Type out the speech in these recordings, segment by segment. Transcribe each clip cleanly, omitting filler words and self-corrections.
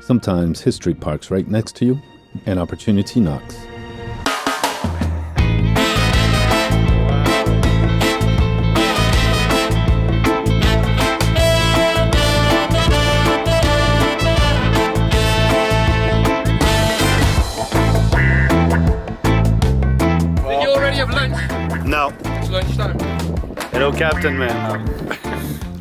Sometimes history parks right next to you, and opportunity knocks. Did you already have lunch? No. It's lunchtime. Hello, Captain, man.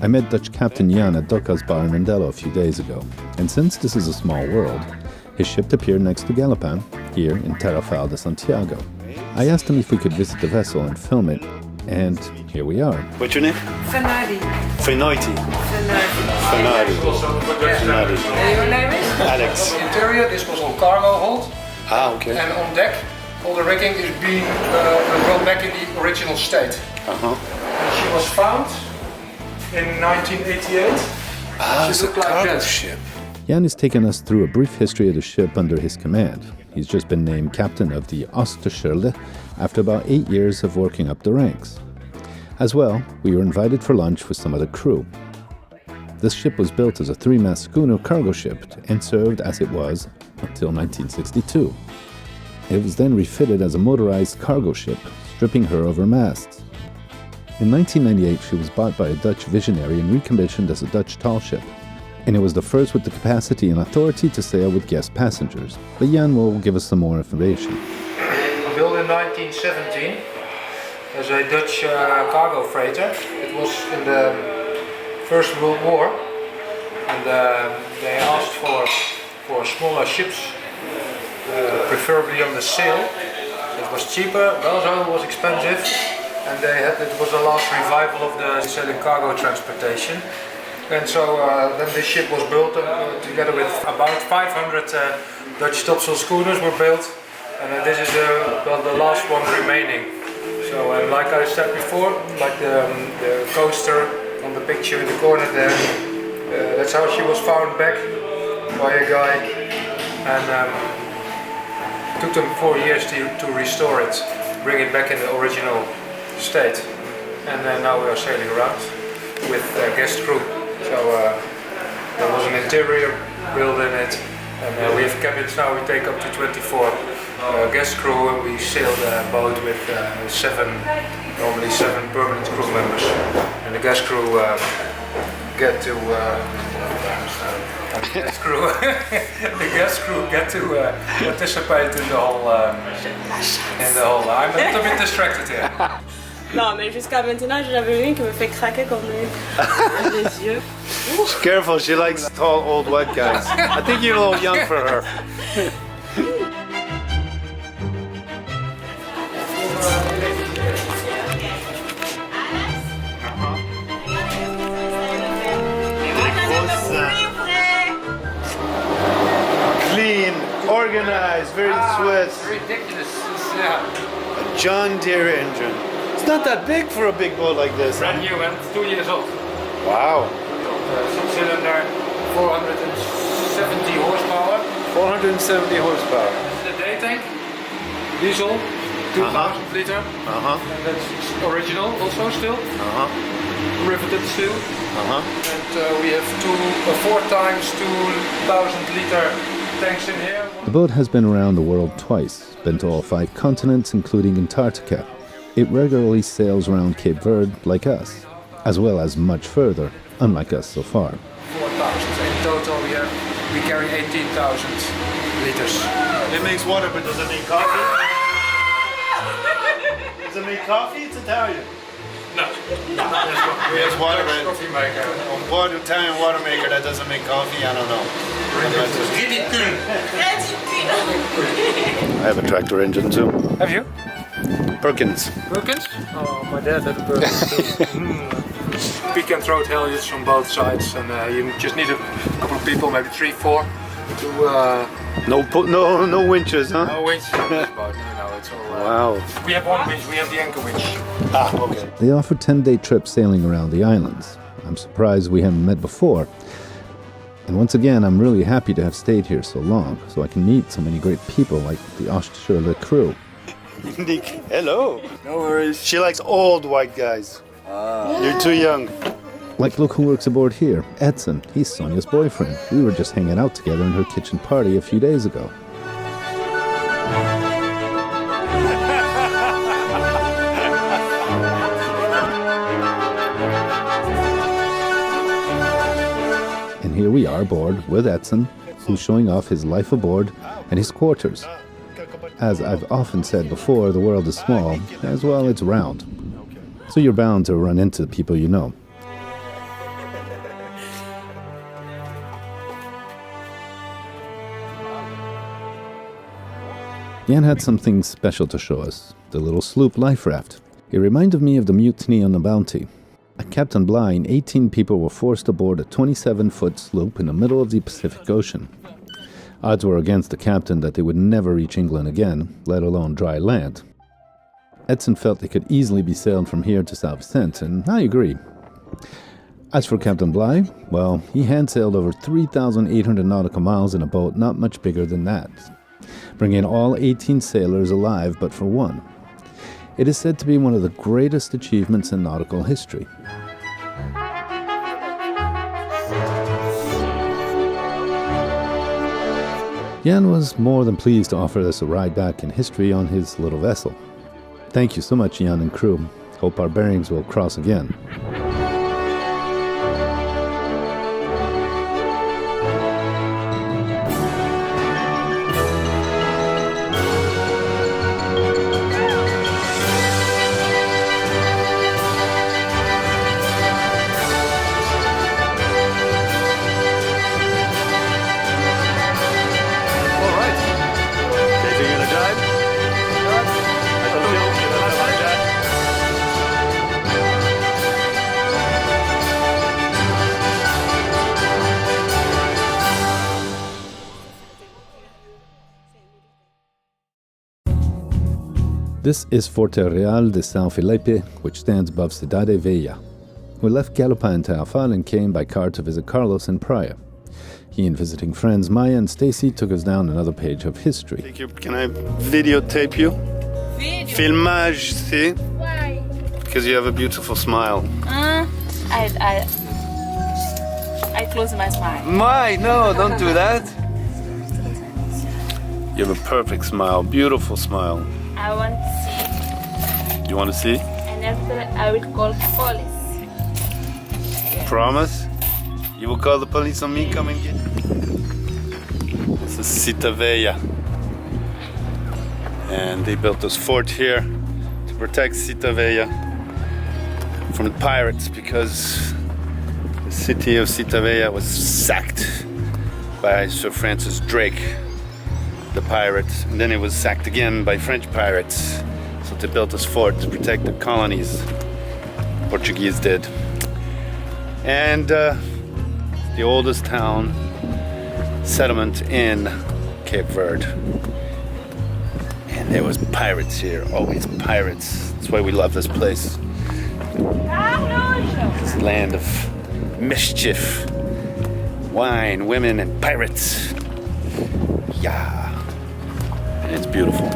I met Dutch Captain Jan at Dokka's bar in Mindelo a few days ago, and since this is a small world, his ship appeared next to Galapan, here in Tarrafal de Santiago. I asked him if we could visit the vessel and film it, and here we are. What's your name? Fenardi. Fenoiti. Fenardi. Fenardi. And your name is? Alex. Interior, this was on cargo hold, Ah, okay. and on deck, all the rigging is being brought back in the original state. Uh-huh. And she was found in 1988. Ah, She it's a looked like cargo that. ship. Jan has taken us through a brief history of the ship under his command. He's just been named captain of the Oosterschelde after about 8 years of working up the ranks. As well, we were invited for lunch with some of the crew. This ship was built as a 3-mast schooner cargo ship and served as it was until 1962. It was then refitted as a motorized cargo ship, stripping her of her masts. In 1998, she was bought by a Dutch visionary and recommissioned as a Dutch tall ship. And it was the first with the capacity and authority to sail with guest passengers. But Jan will give us some more information. Built in 1917 as a Dutch cargo freighter. It was in the First World War, and they asked for smaller ships, preferably on the sail. It was cheaper, but also was expensive, and it was the last revival of the sailing cargo transportation. And so then this ship was built together with about 500 Dutch topsail schooners were built, and this is the last one remaining. So like I said before, like the coaster on the picture in the corner there, that's how she was found back by a guy, and it took them 4 years to restore it, bring it back in the original state. And now we are sailing around with guest crew. So there was an interior built in it, and we have cabins now. We take up to 24 guest crew, and we sail the boat with normally seven permanent crew members. And the guest crew get to participate in the whole. I'm a little bit distracted here. Non, mais jusqu'à maintenant, j'ai jamais vu une qui me fait craquer comme les yeux. Careful, she likes tall, old, white guys. I think you're a little young for her. Clean, organized, very Swiss. Ridiculous. Yeah. A John Deere engine. It's not that big for a big boat like this. Brand new and 2 years old. Wow. 6-cylinder, 470 horsepower. 470 horsepower. The day tank, diesel, 2,000 liter. And that's original also still. Riveted steel. And we have 4 times 2,000 liter tanks in here. The boat has been around the world twice, been to all 5 continents, including Antarctica. It regularly sails around Cape Verde like us, as well as much further, unlike us so far. 4,000. In total we carry 18,000 liters. It makes water, but does it make coffee? Does it make coffee? It's Italian. No. We have water, right? Coffee maker. Italian water maker that doesn't make coffee, I don't know. I have a tractor engine too. Have you? Perkins. Perkins? Oh, my dad had a Perkins too. Peak and throat halyards on both sides, and you just need a couple of people, maybe 3, 4, to. No winches, huh? No winch. It's all. Wow. We have one winch. We have the anchor winch. Ah, okay. They offer 10-day trips sailing around the islands. I'm surprised we haven't met before. And once again, I'm really happy to have stayed here so long, so I can meet so many great people like the Oosterschelde crew. Hello. No worries. She likes old white guys. You're too young. Like, look who works aboard here, Edson. He's Sonia's boyfriend. We were just hanging out together in her kitchen party a few days ago. And here we are aboard with Edson, who's showing off his life aboard and his quarters. As I've often said before, the world is small, as well it's round. So you're bound to run into people you know. Jan had something special to show us, the little sloop life raft. It reminded me of the mutiny on the Bounty. At Captain Bligh, 18 people were forced aboard a 27-foot sloop in the middle of the Pacific Ocean. Odds were against the captain that they would never reach England again, let alone dry land. Edson felt they could easily be sailed from here to Southend, and I agree. As for Captain Bligh, well, he hand-sailed over 3,800 nautical miles in a boat not much bigger than that, bringing all 18 sailors alive but for one. It is said to be one of the greatest achievements in nautical history. Jan was more than pleased to offer us a ride back in history on his little vessel. Thank you so much, Jan and crew. Hope our bearings will cross again. This is Forte Real de São Felipe, which stands above Cidade Velha. We left Galapa in Tarrafal and came by car to visit Carlos in Praia. He and visiting friends Maya and Stacy took us down another page of history. Can I videotape you? Video? Filmage, see? Why? Because you have a beautiful smile. I close my smile. My, no, don't do that. You have a perfect smile, beautiful smile. I want to see. You want to see? And after I will call police. Promise? You will call the police on me, come and get. This is Cita Velha. And they built this fort here to protect Cita Velha from the pirates because the city of Cita Velha was sacked by Sir Francis Drake, the pirates, and then it was sacked again by French pirates. So they built this fort to protect the colonies. Portuguese did. And the oldest town settlement in Cape Verde. And there was pirates here, always pirates. That's why we love this place. This land of mischief, wine, women, and pirates. Yeah. And it's beautiful.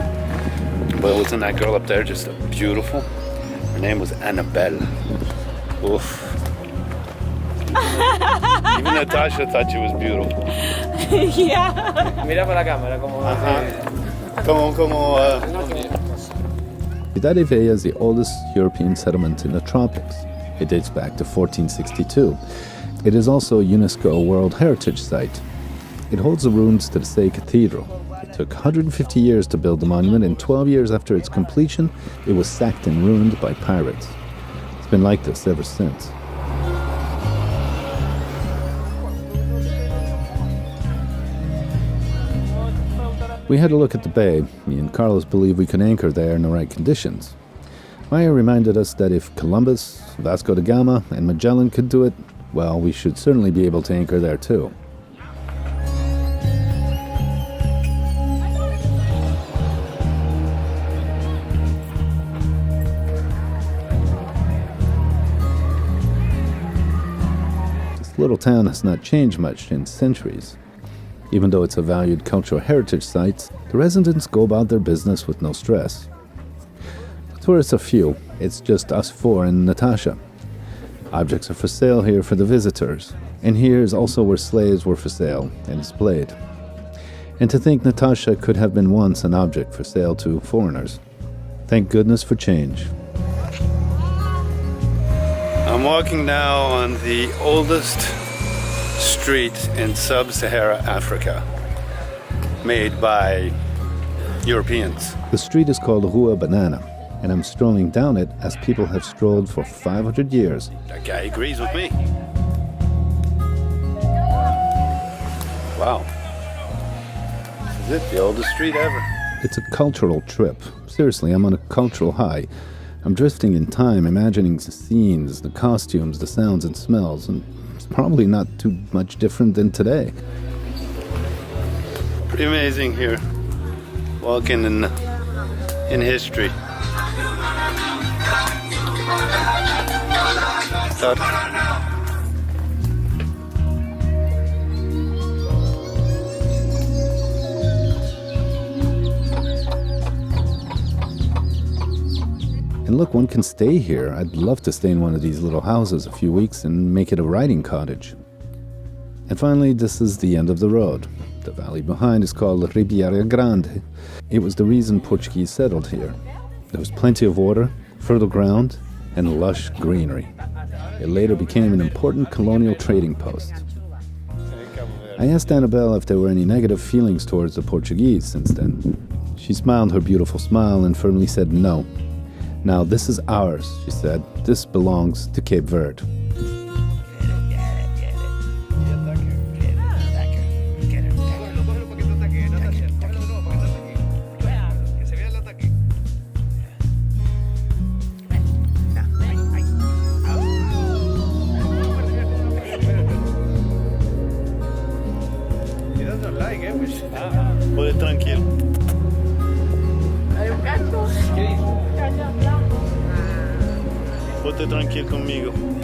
Well, wasn't that girl up there just beautiful? Her name was Annabelle. Oof. Even Natasha thought she was beautiful. Yeah. Mira para la cámara como. Cidade Velha is the oldest European settlement in the tropics. It dates back to 1462. It is also a UNESCO World Heritage Site. It holds the ruins to the Say Cathedral. It took 150 years to build the monument, and 12 years after its completion, it was sacked and ruined by pirates. It's been like this ever since. We had a look at the bay. Me and Carlos believed we could anchor there in the right conditions. Maya reminded us that if Columbus, Vasco da Gama, and Magellan could do it, well, we should certainly be able to anchor there too. This little town has not changed much in centuries. Even though it's a valued cultural heritage site, the residents go about their business with no stress. The tourists are few. It's just us four and Natasha. Objects are for sale here for the visitors, and here is also where slaves were for sale and displayed. And to think Natasha could have been once an object for sale to foreigners. Thank goodness for change. I'm walking now on the oldest street in Sub Saharan Africa, made by Europeans. The street is called Rua Banana, and I'm strolling down it as people have strolled for 500 years. That guy agrees with me. Wow. This is it, the oldest street ever. It's a cultural trip. Seriously, I'm on a cultural high. I'm drifting in time, imagining the scenes, the costumes, the sounds and smells, and it's probably not too much different than today. Pretty amazing here. Walking in history. And look, one can stay here. I'd love to stay in one of these little houses a few weeks and make it a riding cottage. And finally, this is the end of the road. The valley behind is called Ribeira Grande. It was the reason Portuguese settled here. There was plenty of water, fertile ground, and lush greenery. It later became an important colonial trading post. I asked Annabelle if there were any negative feelings towards the Portuguese since then. She smiled her beautiful smile and firmly said no. Now this is ours, she said. This belongs to Cape Verde. Pode tranquilo. Pode tranquilo comigo.